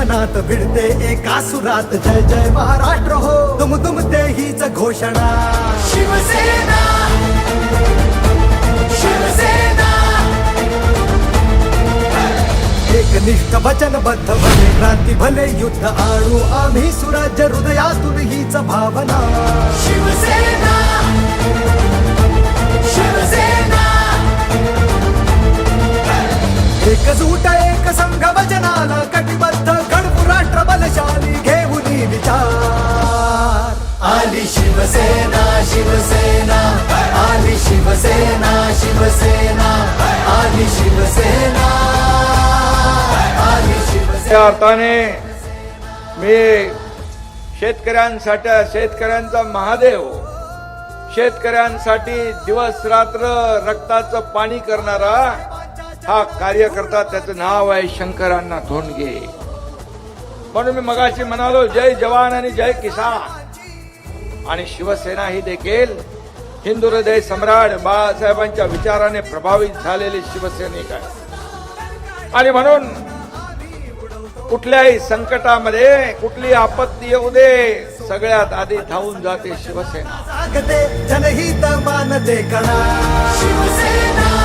मनात भिडते एका सुरात जय जय महाराष्ट्र हो तुम ते हीच घोषणा शिवसेना शिवसेना एकनिष्ठ वचनबद्ध भले क्रांती भले युद्ध आणू आम्ही सुराज्य हृदयातून हीच भावना शिवसेना शिवसेना एकजूट एक संघ वचनाला कटिबद्ध गणपू राष्ट्र बलशाली घेऊन विचार आली शिवसेना शिवसेना आली शिवसेना शिवसेना आली शिवसेना आली शिवसेना। त्या अर्थाने मी शेतकऱ्यांचा महादेव, शेतकऱ्यांसाठी दिवस रात्र रक्ताचं पाणी करणारा हा कार्यकर्ता, त्याचं नाव आहे शंकरांना धोंडगे। म्हणून मी मगाशी म्हणालो जय जवान आणि जय किसान। आणि शिवसेना ही देखील हिंदू हृदय सम्राट बाळासाहेबांच्या विचाराने प्रभावित झालेले शिवसैनिक आहे। आणि म्हणून कुठल्याही संकटामध्ये कुठली आपत्ती येऊ दे सगळ्यात आधी धावून जाते शिवसेना। जनहित मानते कणा शिवसेना